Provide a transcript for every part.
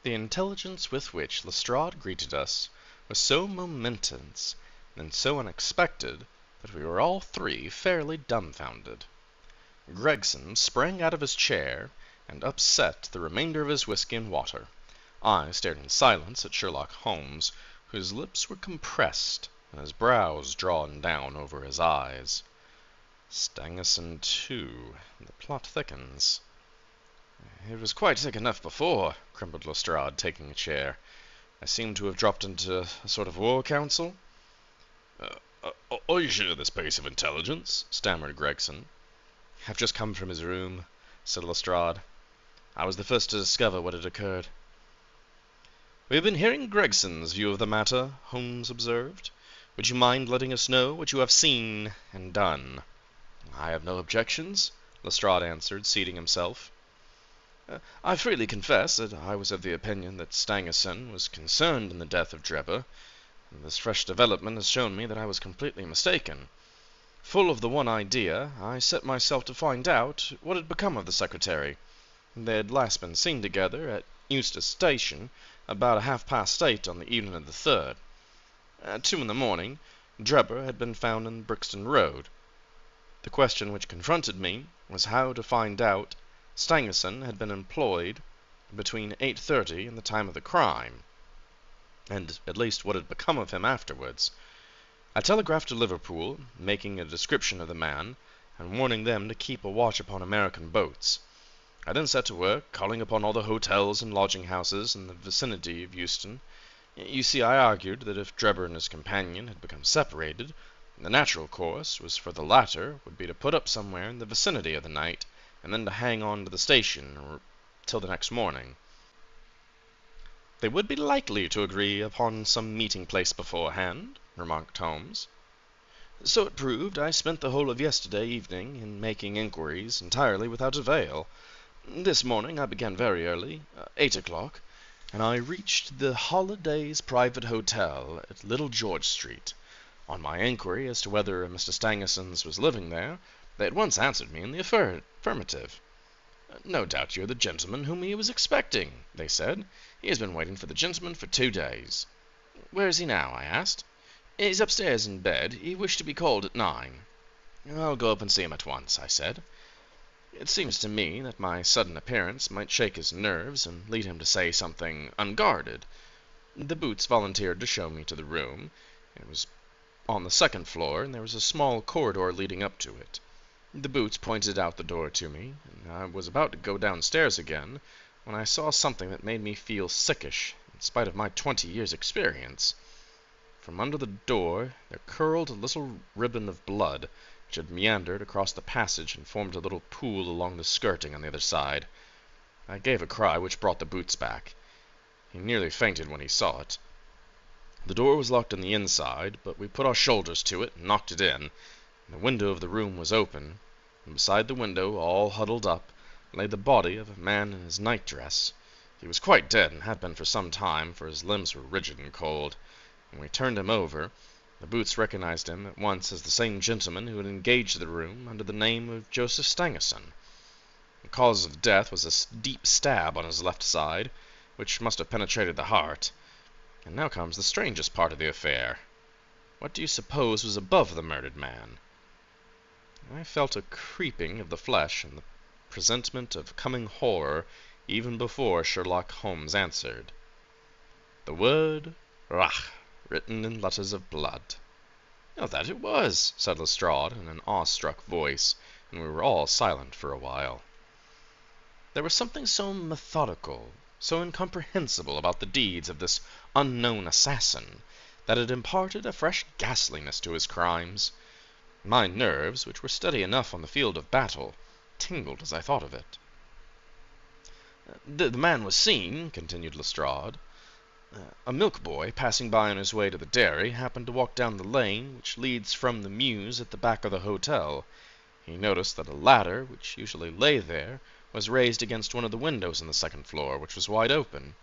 The intelligence with which Lestrade greeted us was so momentous and so unexpected that we were all three fairly dumbfounded. Gregson sprang out of his chair and upset the remainder of his whiskey and water. I stared in silence at Sherlock Holmes, whose lips were compressed and his brows drawn down over his eyes. Stangerson, too. The plot thickens. "It was quite thick enough before," grumbled Lestrade, taking a chair. "I seem to have dropped into a sort of war council." "I share this piece of intelligence," stammered Gregson. "I've just come from his room," said Lestrade. "I was the first to discover what had occurred." "We have been hearing Gregson's view of the matter," Holmes observed. "Would you mind letting us know what you have seen and done?" "I have no objections," Lestrade answered, seating himself. "I freely confess that I was of the opinion that Stangerson was concerned in the death of Drebber, and this fresh development has shown me that I was completely mistaken. Full of the one idea, I set myself to find out what had become of the secretary. They had last been seen together at Eustis Station about 8:30 on the evening of the 3rd. At 2 in the morning, Drebber had been found in Brixton Road. The question which confronted me was how to find out Stangerson had been employed between 8:30 and the time of the crime, and at least what had become of him afterwards. I telegraphed to Liverpool, making a description of the man, and warning them to keep a watch upon American boats. I then set to work, calling upon all the hotels and lodging-houses in the vicinity of Euston. You see, I argued that if Drebber and his companion had become separated, the natural course was for the latter would be to put up somewhere in the vicinity of the night, and then to hang on to the station till the next morning. "They would be likely to agree upon some meeting-place beforehand," remarked Holmes. "So it proved. I spent the whole of yesterday evening in making inquiries, entirely without avail. This morning I began very early, 8 o'clock, and I reached the Holidays Private Hotel at Little George Street. On my inquiry as to whether Mr. Stangerson was living there, they at once answered me in the affirmative. 'No doubt you are the gentleman whom he was expecting,' they said. 'He has been waiting for the gentleman for 2 days.' 'Where is he now?' I asked. 'He's upstairs in bed. He wished to be called at 9. "'I'll go up and see him at once,' I said. It seems to me that my sudden appearance might shake his nerves and lead him to say something unguarded. The Boots volunteered to show me to the room. It was on the 2nd floor, and there was a small corridor leading up to it. The Boots pointed out the door to me, and I was about to go downstairs again, when I saw something that made me feel sickish, in spite of my 20 years' experience. From under the door there curled a little ribbon of blood, which had meandered across the passage and formed a little pool along the skirting on the other side. I gave a cry which brought the Boots back. He nearly fainted when he saw it. The door was locked on the inside, but we put our shoulders to it and knocked it in. The window of the room was open, and beside the window, all huddled up, lay the body of a man in his nightdress. He was quite dead, and had been for some time, for his limbs were rigid and cold. When we turned him over, the Boots recognized him at once as the same gentleman who had engaged the room under the name of Joseph Stangerson. The cause of death was a deep stab on his left side, which must have penetrated the heart. And now comes the strangest part of the affair. What do you suppose was above the murdered man?" I felt a creeping of the flesh and the presentiment of coming horror even before Sherlock Holmes answered. "The word Rach, written in letters of blood." "Oh, that it was," said Lestrade in an awestruck voice, and we were all silent for a while. There was something so methodical, so incomprehensible about the deeds of this unknown assassin, that it imparted a fresh ghastliness to his crimes. My nerves, which were steady enough on the field of battle, tingled as I thought of it. "The man was seen," continued Lestrade. "A milk-boy, passing by on his way to the dairy, happened to walk down the lane which leads from the mews at the back of the hotel. He noticed that a ladder, which usually lay there, was raised against one of the windows on the 2nd floor, which was wide open.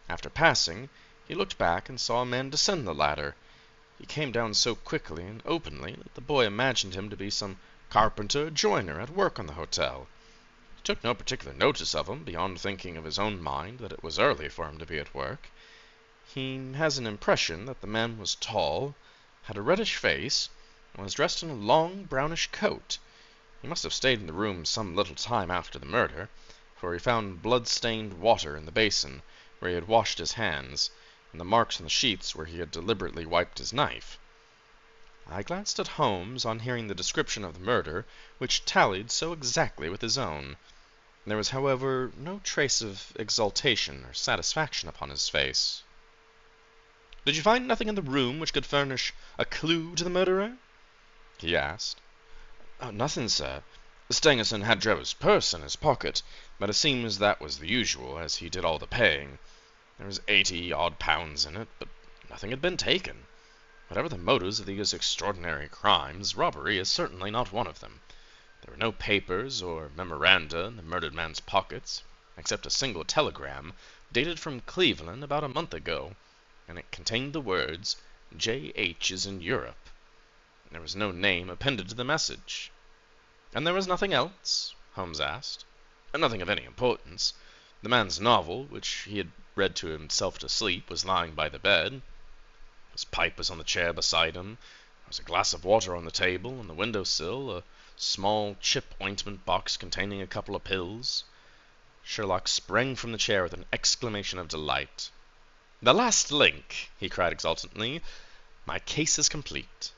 After passing, he looked back and saw a man descend the ladder. He came down so quickly and openly that the boy imagined him to be some carpenter or joiner at work on the hotel. took no particular notice of him, beyond thinking of his own mind that it was early for him to be at work. He has an impression that the man was tall, had a reddish face, and was dressed in a long brownish coat. He must have stayed in the room some little time after the murder, for he found blood-stained water in the basin where he had washed his hands, and the marks on the sheets where he had deliberately wiped his knife. I glanced at Holmes on hearing the description of the murder, which tallied so exactly with his own. There was, however, no trace of exultation or satisfaction upon his face. "Did you find nothing in the room which could furnish a clue to the murderer?" he asked. "Oh, nothing, sir. Stangerson had Drebber's purse in his pocket, but it seems that was the usual, as he did all the paying. There was £80 odd in it, but nothing had been taken. Whatever the motives of these extraordinary crimes, robbery is certainly not one of them. There were no papers or memoranda in the murdered man's pockets, except a single telegram, dated from Cleveland about a month ago, and it contained the words, 'J.H. is in Europe.' There was no name appended to the message." "And there was nothing else?" Holmes asked. "Nothing of any importance. The man's novel, which he had read to himself to sleep, was lying by the bed. His pipe was on the chair beside him. There was a glass of water on the table, on the window-sill, a small chip ointment box containing a couple of pills." Sherlock sprang from the chair with an exclamation of delight. "The last link!" he cried exultantly. "My case is complete."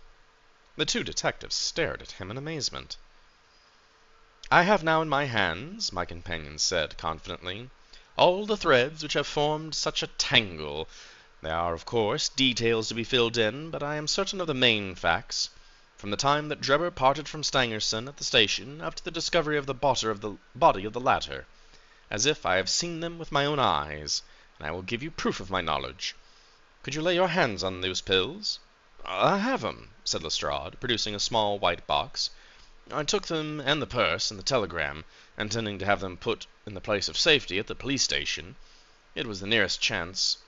The two detectives stared at him in amazement. "I have now in my hands," my companion said confidently, "all the threads which have formed such a tangle. There are, of course, details to be filled in, but I am certain of the main facts, from the time that Drebber parted from Stangerson at the station up to the discovery of the body of the latter, as if I have seen them with my own eyes, and I will give you proof of my knowledge. Could you lay your hands on those pills?" "I have 'em," said Lestrade, producing a small white box. "I took them and the purse and the telegram, intending to have them put in the place of safety at the police station. It was the nearest chance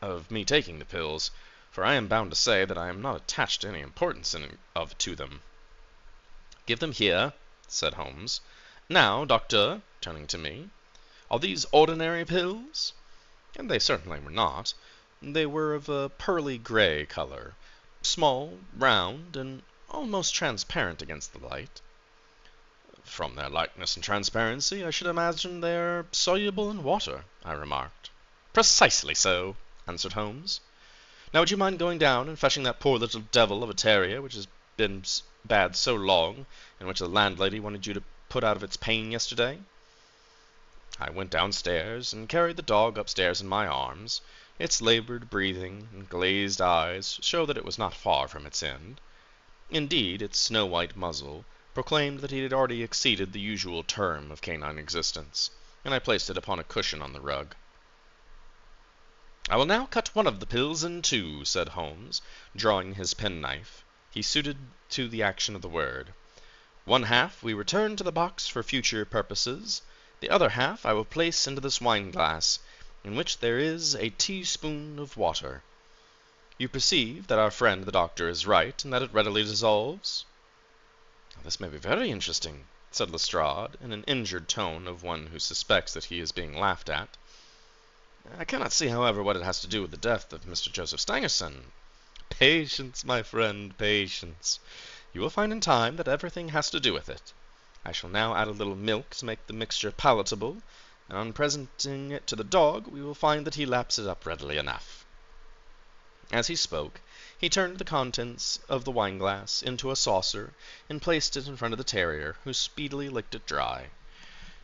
of me taking the pills, for I am bound to say that I am not attached to any importance to them." "Give them here," said Holmes. "Now, doctor," turning to me, "are these ordinary pills?" And they certainly were not. They were of a pearly gray color, small, round, and almost transparent against the light. "From their lightness and transparency, I should imagine they are soluble in water," I remarked. "Precisely so," answered Holmes. "Now would you mind going down and fetching that poor little devil of a terrier which has been bad so long, and which the landlady wanted you to put out of its pain yesterday?" I went downstairs and carried the dog upstairs in my arms. Its labored breathing and glazed eyes showed that it was not far from its end. Indeed, its snow-white muzzle proclaimed that it had already exceeded the usual term of canine existence, and I placed it upon a cushion on the rug. "I will now cut one of the pills in two," said Holmes, drawing his penknife. He suited to the action of the word. "One half we return to the box for future purposes. The other half I will place into this wine-glass, in which there is a teaspoon of water. You perceive that our friend the doctor is right, and that it readily dissolves?" "This may be very interesting," said Lestrade, in an injured tone of one who suspects that he is being laughed at. "I cannot see, however, what it has to do with the death of Mr. Joseph Stangerson." "Patience, my friend, patience. You will find in time that everything has to do with it. I shall now add a little milk to make the mixture palatable, and on presenting it to the dog we will find that he laps it up readily enough." As he spoke, he turned the contents of the wine-glass into a saucer and placed it in front of the terrier, who speedily licked it dry.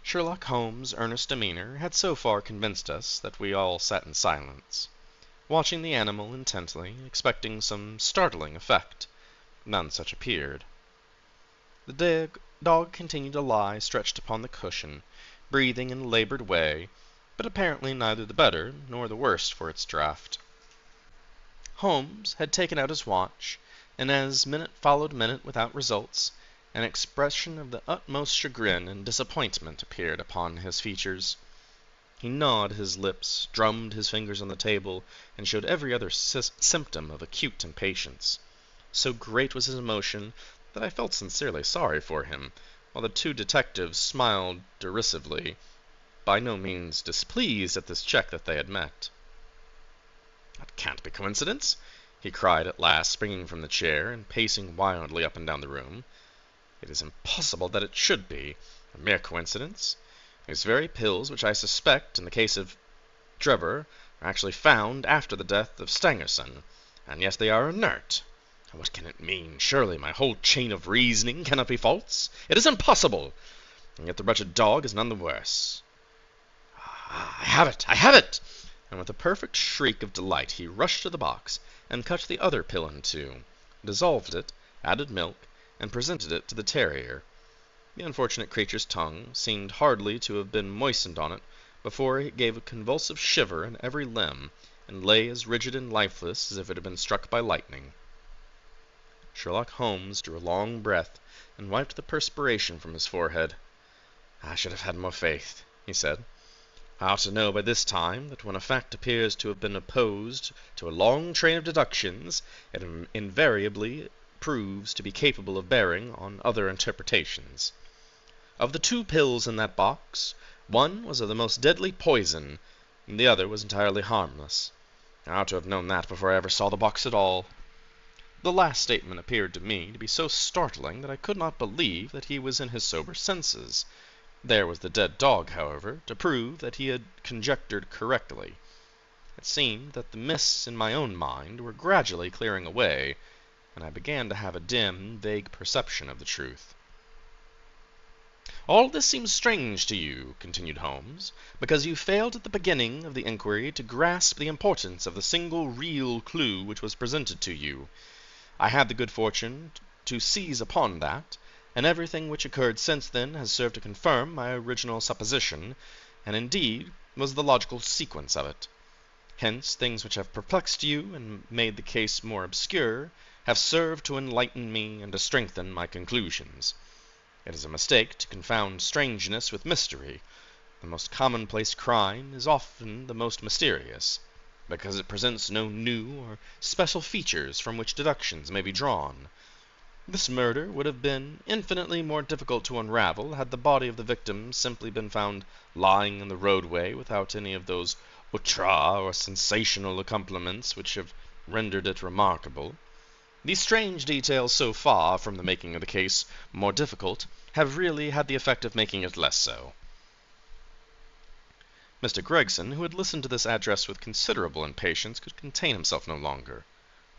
Sherlock Holmes' earnest demeanor had so far convinced us that we all sat in silence, watching the animal intently, expecting some startling effect. None such appeared. The dog continued to lie stretched upon the cushion, breathing in a labored way, but apparently neither the better nor the worse for its draught. Holmes had taken out his watch, and as minute followed minute without results, an expression of the utmost chagrin and disappointment appeared upon his features. He gnawed his lips, drummed his fingers on the table, and showed every other symptom of acute impatience. So great was his emotion that I felt sincerely sorry for him, while the two detectives smiled derisively, by no means displeased at this check that they had met. "That can't be coincidence," he cried at last, springing from the chair and pacing wildly up and down the room. "It is impossible that it should be a mere coincidence. These very pills which I suspect in the case of Drebber are actually found after the death of Stangerson, and yet they are inert. What can it mean? Surely my whole chain of reasoning cannot be false. It is impossible! And yet the wretched dog is none the worse. I have it! I have it!" And with a perfect shriek of delight he rushed to the box and cut the other pill in two, dissolved it, added milk, and presented it to the terrier. The unfortunate creature's tongue seemed hardly to have been moistened on it before it gave a convulsive shiver in every limb, and lay as rigid and lifeless as if it had been struck by lightning. Sherlock Holmes drew a long breath and wiped the perspiration from his forehead. "I should have had more faith," he said. "I ought to know by this time that when a fact appears to have been opposed to a long train of deductions, it invariably proves to be capable of bearing on other interpretations. Of the two pills in that box, one was of the most deadly poison, and the other was entirely harmless. I ought to have known that before I ever saw the box at all." The last statement appeared to me to be so startling that I could not believe that he was in his sober senses. There was the dead dog, however, to prove that he had conjectured correctly. It seemed that the mists in my own mind were gradually clearing away, and I began to have a dim, vague perception of the truth. "All this seems strange to you," continued Holmes, "because you failed at the beginning of the inquiry to grasp the importance of the single real clue which was presented to you. I had the good fortune to seize upon that, and everything which occurred since then has served to confirm my original supposition, and indeed was the logical sequence of it. Hence things which have perplexed you and made the case more obscure have served to enlighten me and to strengthen my conclusions. It is a mistake to confound strangeness with mystery. The most commonplace crime is often the most mysterious, because it presents no new or special features from which deductions may be drawn. This murder would have been infinitely more difficult to unravel had the body of the victim simply been found lying in the roadway without any of those outre or sensational accompaniments which have rendered it remarkable. These strange details, so far from the making of the case more difficult, have really had the effect of making it less so." Mr. Gregson, who had listened to this address with considerable impatience, could contain himself no longer.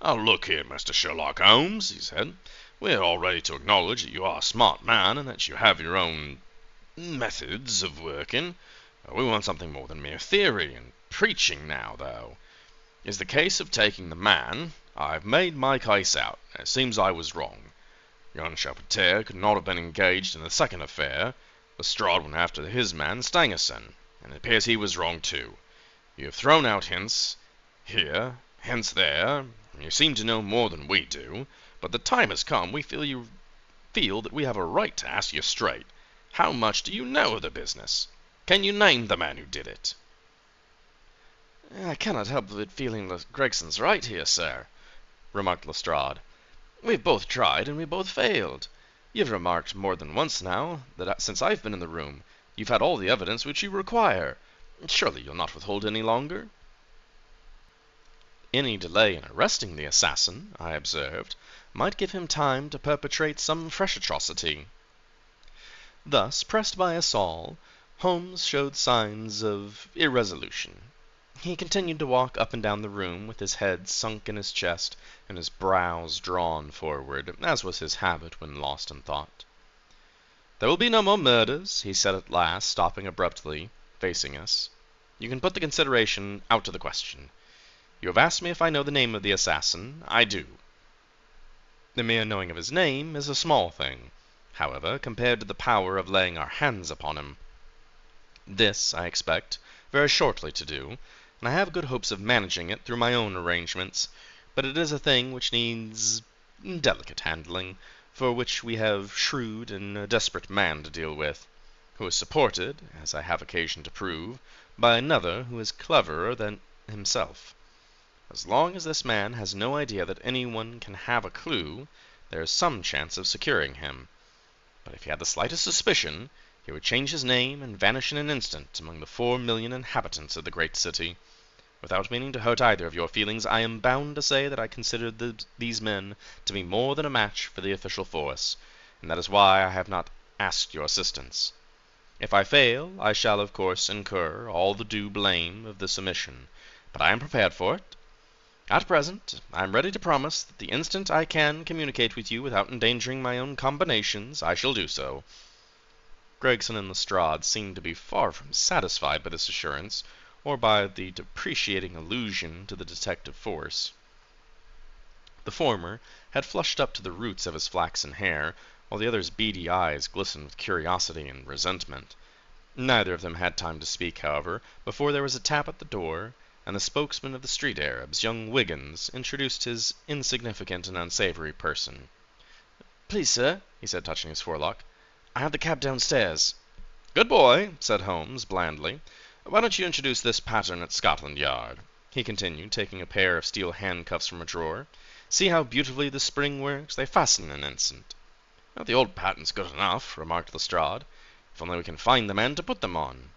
"Oh, look here, Mr. Sherlock Holmes," he said. "We're all ready to acknowledge that you are a smart man and that you have your own methods of working. We want something more than mere theory and preaching now, though. Is the case of taking the man? I've made my case out, and it seems I was wrong. Young Charpentier could not have been engaged in the second affair. Lestrade went after his man Stangerson, and it appears he was wrong too. You have thrown out hints here, hints there, and you seem to know more than we do, but the time has come we feel that we have a right to ask you straight. How much do you know of the business? Can you name the man who did it?" "I cannot help but feeling Gregson's right here, sir," remarked Lestrade. "We've both tried, and we both failed. You've remarked more than once now that since I've been in the room, you've had all the evidence which you require. Surely you'll not withhold any longer?" "Any delay in arresting the assassin," I observed, "might give him time to perpetrate some fresh atrocity." Thus, pressed by us all, Holmes showed signs of irresolution. He continued to walk up and down the room with his head sunk in his chest and his brows drawn forward, as was his habit when lost in thought. "There will be no more murders," he said at last, stopping abruptly, facing us. "You can put the consideration out of the question. You have asked me if I know the name of the assassin. I do. The mere knowing of his name is a small thing, however, compared to the power of laying our hands upon him. This I expect very shortly to do, and I have good hopes of managing it through my own arrangements, but it is a thing which needs delicate handling, for which we have a shrewd and a desperate man to deal with, who is supported, as I have occasion to prove, by another who is cleverer than himself. As long as this man has no idea that anyone can have a clue, there is some chance of securing him. But if he had the slightest suspicion, he would change his name and vanish in an instant among the 4,000,000 inhabitants of the great city. Without meaning to hurt either of your feelings, I am bound to say that I consider these men to be more than a match for the official force, and that is why I have not asked your assistance. If I fail, I shall of course incur all the due blame of this omission, but I am prepared for it. At present, I am ready to promise that the instant I can communicate with you without endangering my own combinations, I shall do so." Gregson and Lestrade seemed to be far from satisfied by this assurance, or by the depreciating allusion to the detective force. The former had flushed up to the roots of his flaxen hair, while the other's beady eyes glistened with curiosity and resentment. Neither of them had time to speak, however, before there was a tap at the door, and the spokesman of the street Arabs, young Wiggins, introduced his insignificant and unsavory person. "Please, sir," he said, touching his forelock, "I have the cab downstairs." "Good boy," said Holmes, blandly. "Why don't you introduce this pattern at Scotland Yard?" he continued, taking a pair of steel handcuffs from a drawer. "See how beautifully the spring works. They fasten in an instant." "The old pattern's good enough," remarked Lestrade, "if only we can find the man to put them on."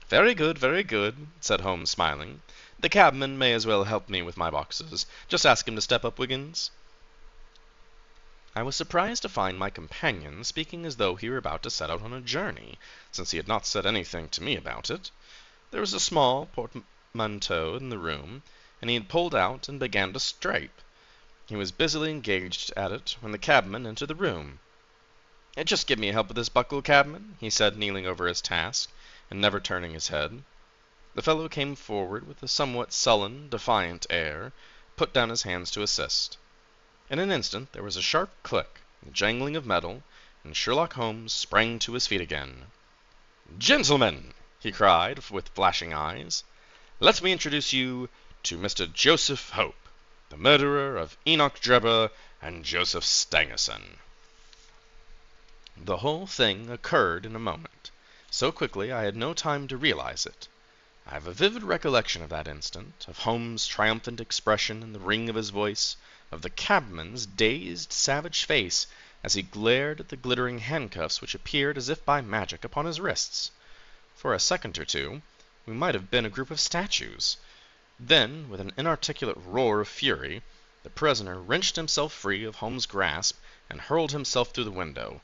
Very good," said Holmes, smiling. "The cabman may as well help me with my boxes. Just ask him to step up, Wiggins." I was surprised to find my companion speaking as though he were about to set out on a journey, since he had not said anything to me about it. There was a small portmanteau in the room, and he had pulled out and began to scrape. He was busily engaged at it when the cabman entered the room. "Just give me a help with this buckle, cabman," he said, kneeling over his task, and never turning his head. The fellow came forward with a somewhat sullen, defiant air, put down his hands to assist. In an instant there was a sharp click, a jangling of metal, and Sherlock Holmes sprang to his feet again. "Gentlemen," he cried, with flashing eyes, "let me introduce you to Mr. Joseph Hope, the murderer of Enoch Drebber and Joseph Stangerson." The whole thing occurred in a moment. So quickly I had no time to realize it. I have a vivid recollection of that instant, of Holmes' triumphant expression and the ring of his voice, of the cabman's dazed, savage face as he glared at the glittering handcuffs which appeared as if by magic upon his wrists. For a second or two we might have been a group of statues. Then, with an inarticulate roar of fury, the prisoner wrenched himself free of Holmes' grasp and hurled himself through the window.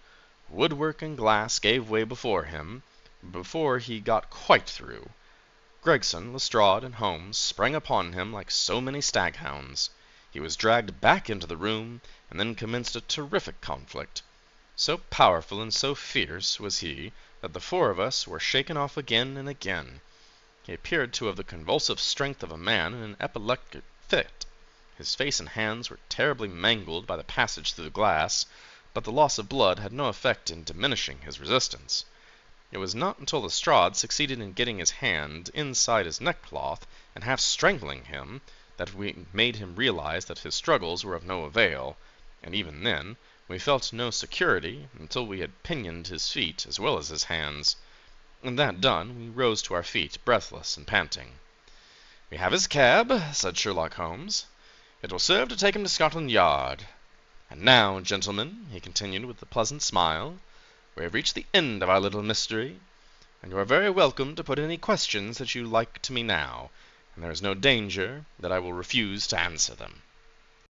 Woodwork and glass gave way before him, before he got quite through. Gregson, Lestrade, and Holmes sprang upon him like so many staghounds. He was dragged back into the room, and then commenced a terrific conflict. So powerful and so fierce was he that the four of us were shaken off again and again. He appeared to have the convulsive strength of a man in an epileptic fit. His face and hands were terribly mangled by the passage through the glass, but the loss of blood had no effect in diminishing his resistance. It was not until Lestrade succeeded in getting his hand inside his neckcloth and half strangling him that we made him realize that his struggles were of no avail, and even then we felt no security until we had pinioned his feet as well as his hands. And that done, we rose to our feet, breathless and panting. "We have his cab," said Sherlock Holmes. "It will serve to take him to Scotland Yard. And now, gentlemen," he continued with a pleasant smile, "we have reached the end of our little mystery, and you are very welcome to put any questions that you like to me now, and there is no danger that I will refuse to answer them."